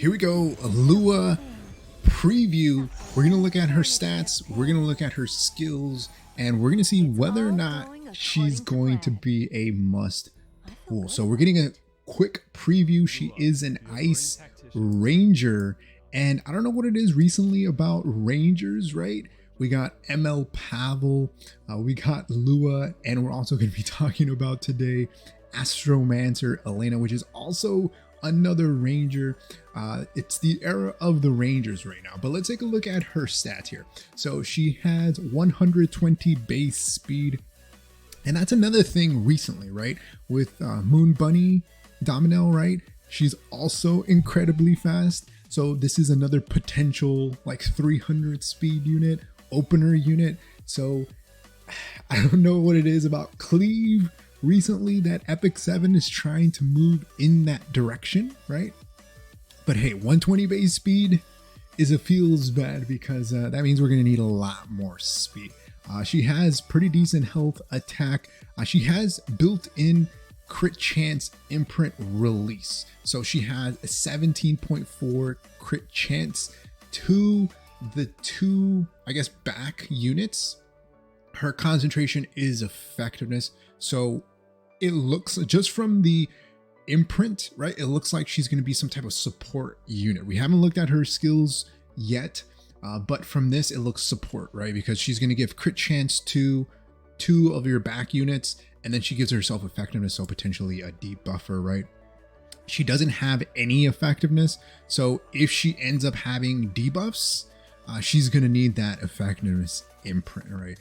Here we go, a Lua preview. We're gonna look at her stats, we're gonna look at her skills, and we're gonna see whether or not she's going to be a must pull. So we're getting a quick preview. She is an ice ranger, and I don't know what it is recently about rangers, right? We got ML Pavel, we got Lua, and we're also going to be talking about today Astromancer Elena, which is also another ranger. It's the era of the rangers right now, but let's take a look at her stats here. So she has 120 base speed, and that's another thing recently, right? With Moon Bunny Dominel, right? She's also incredibly fast. So this is another potential like 300 speed unit, opener unit. So I don't know what it is about Cleave recently that Epic 7 is trying to move in that direction, right? But hey, 120 base speed feels bad because that means we're going to need a lot more speed. She has pretty decent health, attack. She has built-in crit chance imprint release. So she has a 17.4 crit chance to the two, I guess, back units. Her concentration is effectiveness. So it looks, just from the imprint, right, it looks like she's going to be some type of support unit. We haven't looked at her skills yet, but from this it looks support, right? Because she's going to give crit chance to two of your back units, and then she gives herself effectiveness, so potentially a debuffer, right? She doesn't have any effectiveness, so if she ends up having debuffs, she's going to need that effectiveness imprint, right?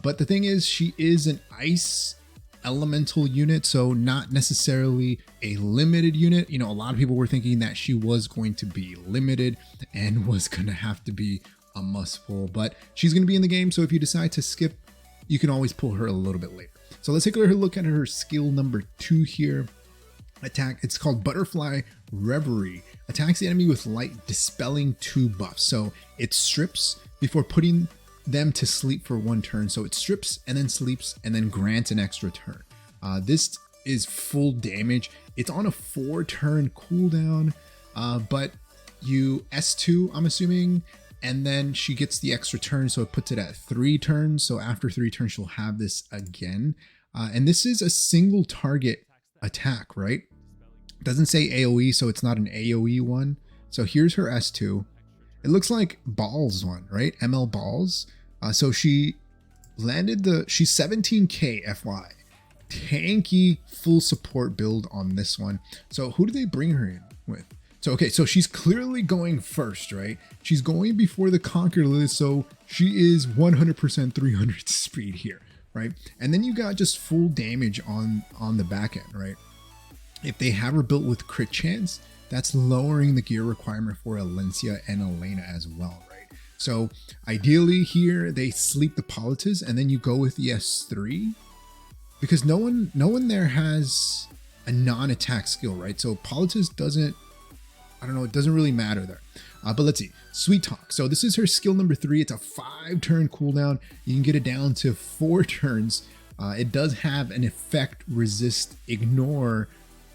But the thing is, she is an ice elemental unit, so not necessarily a limited unit. You know, a lot of people were thinking that she was going to be limited and was going to have to be a must pull, but she's going to be in the game, so if you decide to skip, you can always pull her a little bit later. So let's take a look at her skill number 2 here. Attack, it's called Butterfly Reverie. Attacks the enemy with light, dispelling 2 buffs. So it strips before putting them to sleep for 1 turn. So it strips and then sleeps and then grants an extra turn. This is full damage. It's on a 4-turn cooldown, but you S2, I'm assuming, and then she gets the extra turn, so it puts it at 3 turns. So after 3 turns, she'll have this again. And this is a single target attack, right? It doesn't say AoE, so it's not an AoE one. So here's her S2. It looks like Balls one, right? ML Balls. So she landed she's 17k FY. Tanky full support build on this one. So who do they bring her in with? So, okay, so she's clearly going first, right? She's going before the Conquer List, so she is 100% 300 speed here, right? And then you got just full damage on the back end, right? If they have her built with crit chance, that's lowering the gear requirement for Alencia and Elena as well, right? So ideally here, they sleep the Politis and then you go with the S3, because no one there has a non-attack skill, right? So Politis doesn't, I don't know, it doesn't really matter there. But let's see. Sweet Talk. So this is her skill number 3. It's a 5-turn cooldown. You can get it down to 4 turns. It does have an effect, resist, ignore,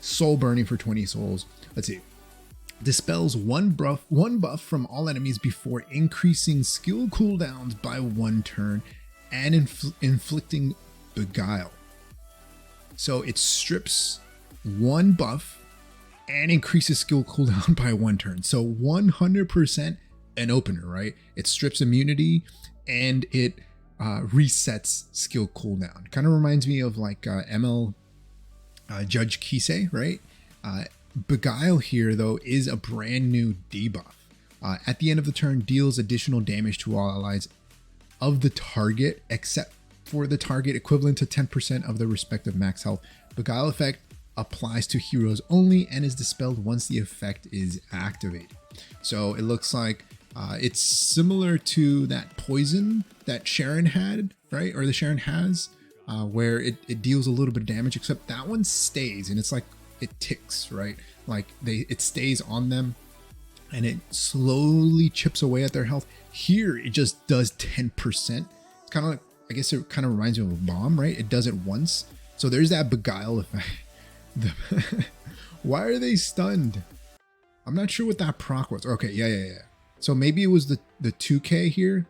soul burning for 20 souls. Let's see. Dispels one buff from all enemies before increasing skill cooldowns by 1 turn and inflicting Beguile. So it strips 1 buff and increases skill cooldown by 1 turn. So 100% an opener, right? It strips immunity and it resets skill cooldown. Kind of reminds me of like ML Judge Kisei, right? Beguile here though is a brand new debuff. At the end of the turn, deals additional damage to all allies of the target except for the target, equivalent to 10% of the respective max health. Beguile effect applies to heroes only and is dispelled once the effect is activated. So it looks like it's similar to that poison that Sharon had, right? Or the Sharon has, where it deals a little bit of damage, except that one stays and it's like it ticks, right? Like it stays on them and it slowly chips away at their health. Here it just does 10%. It's kind of like, I guess it kind of reminds me of a bomb, right? It does it once. So there's that Beguile effect. Why are they stunned? I'm not sure what that proc was. Okay, yeah. So maybe it was the 2K here.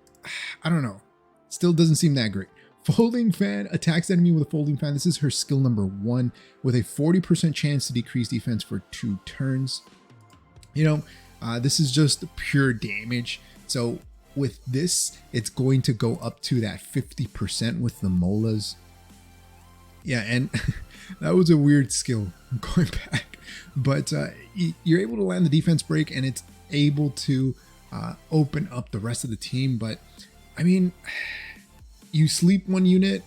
I don't know. Still doesn't seem that great. Folding fan attacks enemy with a folding fan. This is her skill number 1 with a 40% chance to decrease defense for 2 turns. You know, this is just pure damage. So with this, it's going to go up to that 50% with the molas. Yeah, and that was a weird skill going back. But you're able to land the defense break, and it's able to open up the rest of the team. But I mean, you sleep 1 unit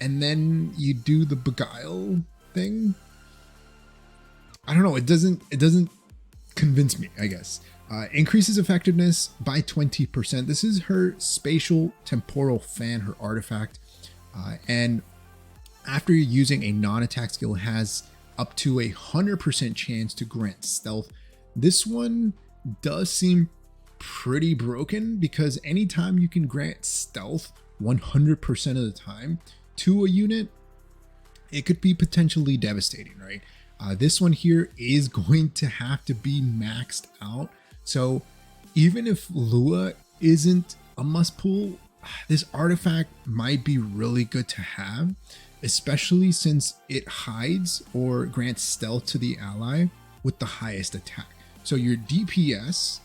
and then you do the beguile thing. I don't know. It doesn't convince me, I guess. Increases effectiveness by 20%. This is her spatial temporal fan, her artifact. And after you're using a non-attack skill, has up to 100% chance to grant stealth. This one does seem pretty broken because anytime you can grant stealth 100% of the time to a unit, it could be potentially devastating, right? This one here is going to have to be maxed out. So even if Lua isn't a must pull, this artifact might be really good to have, especially since it hides or grants stealth to the ally with the highest attack. So your DPS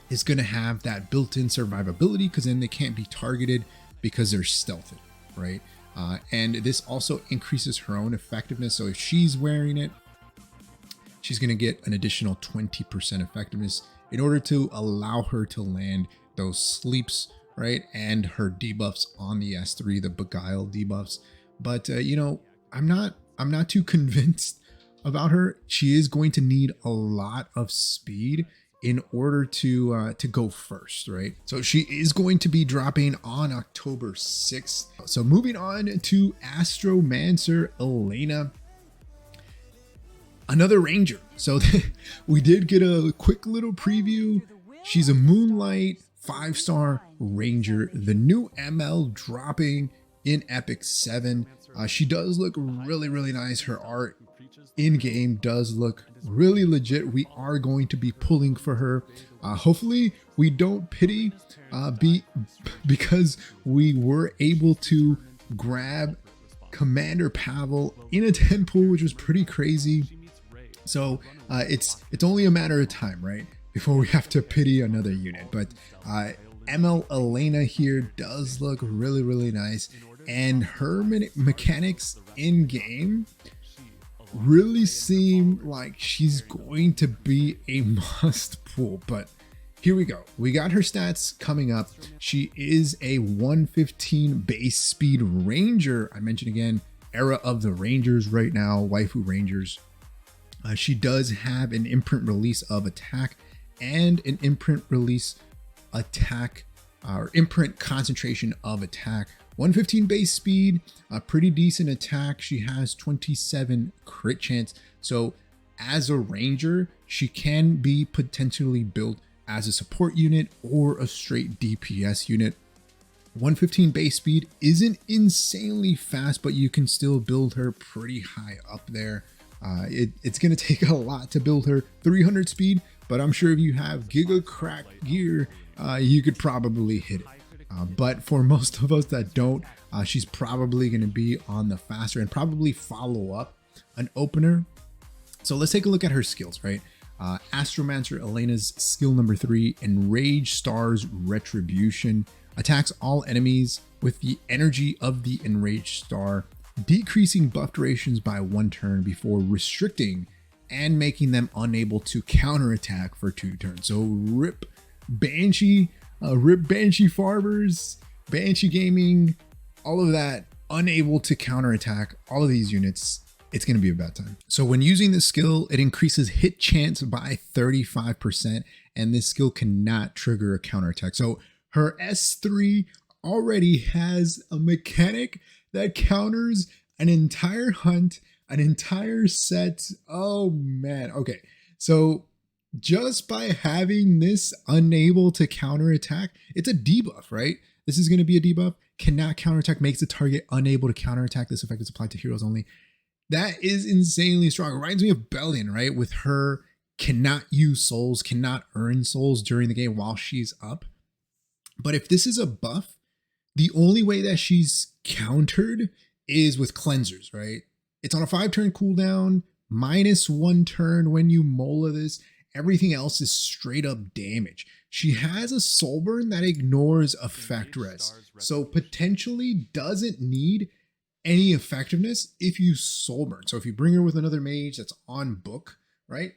is going to have that built-in survivability because then they can't be targeted because they're stealthed, right? And this also increases her own effectiveness. So if she's wearing it, she's going to get an additional 20% effectiveness in order to allow her to land those sleeps, right? And her debuffs on the S3, the beguile debuffs. But you know, I'm not too convinced about her. She is going to need a lot of speed in order to go first, right? So she is going to be dropping on October 6th. So moving on to Astromancer Elena, another ranger. So we did get a quick little preview. She's a Moonlight 5-star ranger, the new ML dropping in Epic 7. She does look really nice. Her art in game does look really legit. We are going to be pulling for her. Hopefully we don't pity because we were able to grab Commander Pavel in a 10 pool, which was pretty crazy. So it's only a matter of time, right, before we have to pity another unit. But ML Elena here does look really nice, and her mechanics in game really seem like she's going to be a must pull. But here we go. We got her stats coming up. She is a 115 base speed ranger. I mentioned again, era of the rangers right now, waifu rangers. She does have an imprint release of attack and an imprint release attack or imprint concentration of attack. 115 base speed, a pretty decent attack. She has 27 crit chance. So as a ranger, she can be potentially built as a support unit or a straight DPS unit. 115 base speed isn't insanely fast, but you can still build her pretty high up there. It's going to take a lot to build her. 300 speed, but I'm sure if you have Giga Crack gear, you could probably hit it. But for most of us that don't, she's probably going to be on the faster and probably follow up an opener. So let's take a look at her skills, right? Astromancer Elena's skill number 3, Enrage Stars Retribution, attacks all enemies with the energy of the Enraged Star, decreasing buff durations by 1 turn before restricting and making them unable to counterattack for 2 turns. So rip Banshee Farmers, Banshee Gaming, all of that, unable to counterattack all of these units. It's going to be a bad time. So when using this skill, it increases hit chance by 35%, and this skill cannot trigger a counterattack. So her S3 already has a mechanic that counters an entire hunt, an entire set. Oh man. Okay. So just by having this unable to counterattack, it's a debuff, right? This is going to be a debuff. Cannot counterattack, makes the target unable to counterattack. This effect is applied to heroes only. That is insanely strong. It reminds me of Bellion, right? With her cannot use souls, cannot earn souls during the game while she's up. But if this is a buff, the only way that she's countered is with cleansers, right? It's on a 5-turn cooldown, -1 turn when you mola this. Everything else is straight up damage. She has a soul burn that ignores effect res, so potentially doesn't need any effectiveness if you soul burn. So if you bring her with another mage that's on book, right?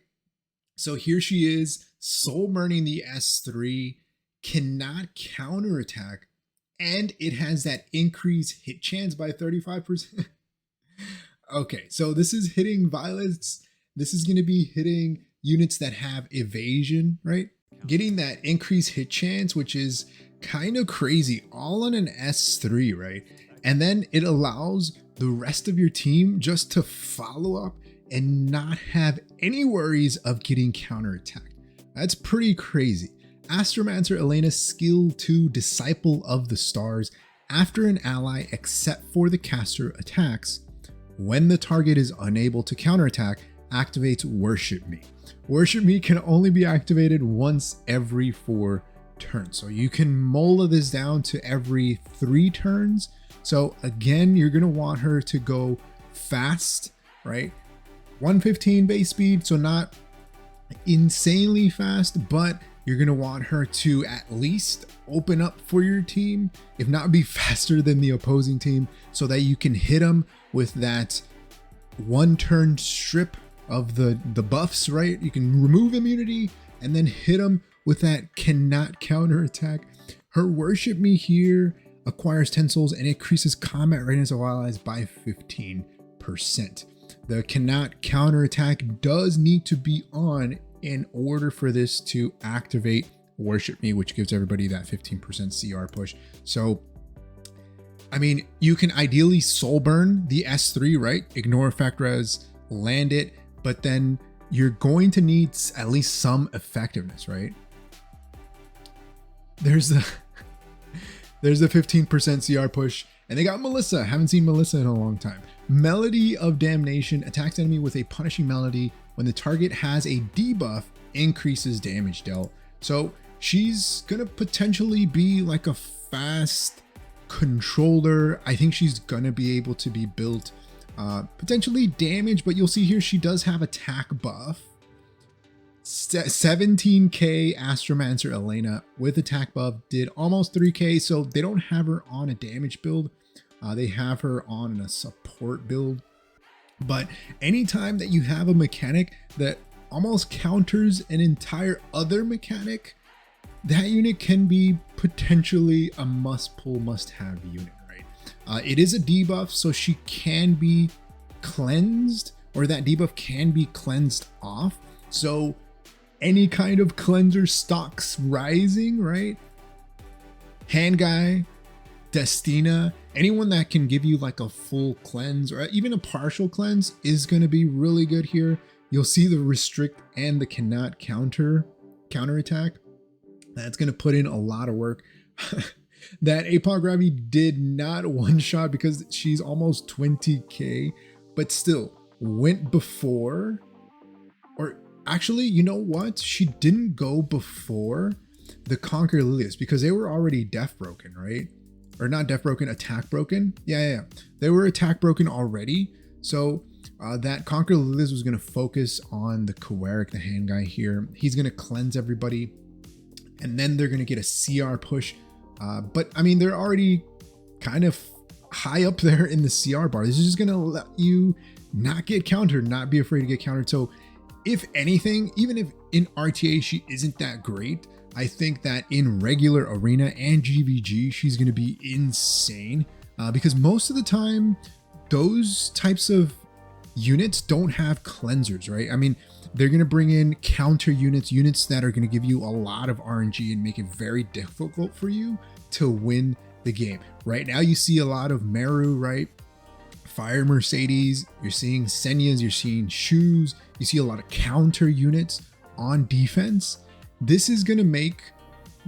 So here she is, soul burning the S3, cannot counterattack, and it has that increased hit chance by 35%. Okay, so this is hitting violets. This is going to be hitting units that have evasion, right? Getting that increased hit chance, which is kind of crazy, all on an S3, right? And then it allows the rest of your team just to follow up and not have any worries of getting counterattacked. That's pretty crazy. Astromancer Elena skill 2 Disciple of the Stars. After an ally except for the caster attacks, when the target is unable to counterattack, activates Worship Me. Worship Me can only be activated once every 4 turns. So you can mola this down to every 3 turns. So again, you're going to want her to go fast, right? 115 base speed, so not insanely fast, but you're going to want her to at least open up for your team, if not be faster than the opposing team, so that you can hit them with that 1-turn strip of the buffs, right? You can remove immunity and then hit them with that cannot counterattack. Her Worship Me here acquires 10 souls and increases combat readiness of allies by 15%. The cannot counterattack does need to be on in order for this to activate Worship Me, which gives everybody that 15% CR push. So, I mean, you can ideally soul burn the S3, right? Ignore effect res, land it, but then you're going to need at least some effectiveness, right? There's the 15% CR push, and they got Melissa. Haven't seen Melissa in a long time. Melody of Damnation attacks enemy with a punishing melody. When the target has a debuff, increases damage dealt. So she's gonna potentially be like a fast controller. I think she's gonna be able to be built potentially damage, but you'll see here she does have attack buff. 17k Astromancer Elena with attack buff did almost 3k, so they don't have her on a damage build. They have her on a support build. But anytime that you have a mechanic that almost counters an entire other mechanic, that unit can be potentially a must pull, must have unit, right? It is a debuff, so she can be cleansed, or that debuff can be cleansed off. So any kind of cleanser stocks rising, right? Hand guy, Destina, anyone that can give you like a full cleanse or even a partial cleanse is going to be really good here. You'll see the restrict and the cannot counterattack. That's going to put in a lot of work. That APOC Gravity did not one shot because she's almost 20k, but still went before, or actually, you know what? She didn't go before the Conquer Lilias because they were already death broken, right? Or not death broken, attack broken. Yeah. They were attack broken already. So that Conquer Lilias was going to focus on the Kowarik, the hand guy here. He's going to cleanse everybody. And then they're going to get a CR push. But I mean, they're already kind of high up there in the CR bar. This is just going to let you not get countered, not be afraid to get countered. So if anything, even if in RTA she isn't that great, I think that in regular arena and GVG, she's going to be insane because most of the time, those types of units don't have cleansers, right? I mean, they're going to bring in counter units that are going to give you a lot of RNG and make it very difficult for you to win the game. Right now, you see a lot of Meru, right? Fire Mercedes, you're seeing Senyas, you're seeing Shoes, you see a lot of counter units on defense. This is going to make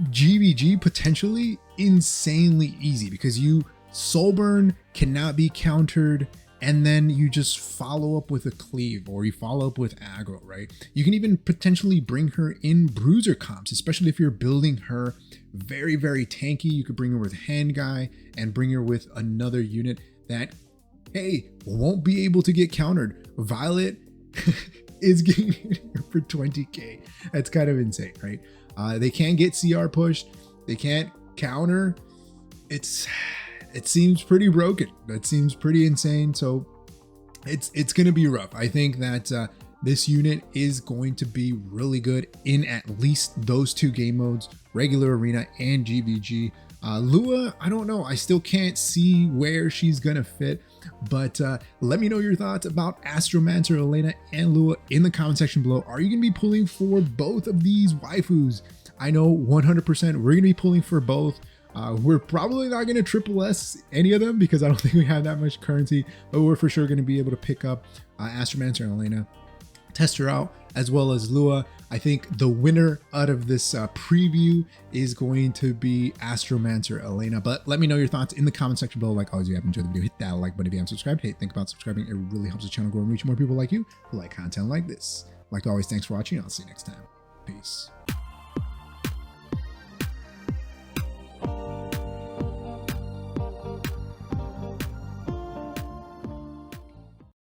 GVG potentially insanely easy because you soul burn cannot be countered and then you just follow up with a cleave, or you follow up with aggro, right? You can even potentially bring her in bruiser comps, especially if you're building her very, very tanky. You could bring her with hand guy and bring her with another unit that, hey, won't be able to get countered. Violet is getting her for 20k. That's kind of insane, right? They can't get CR pushed. They can't counter. It seems pretty broken. That seems pretty insane. So it's going to be rough. I think that this unit is going to be really good in at least those 2 game modes, regular arena and GVG. Lua, I don't know. I still can't see where she's going to fit, but let me know your thoughts about Astromancer Elena and Lua in the comment section below. Are you going to be pulling for both of these waifus? I know 100% we're going to be pulling for both. We're probably not going to triple S any of them because I don't think we have that much currency, but we're for sure going to be able to pick up Astromancer and Elena, test her out, as well as Lua. I think the winner out of this preview is going to be Astromancer Elena, but let me know your thoughts in the comment section below. Like always, if you have enjoyed the video, hit that like button. If you haven't subscribed, hey, think about subscribing. It really helps the channel grow and reach more people like you who like content like this. Like always, thanks for watching. I'll see you next time. Peace.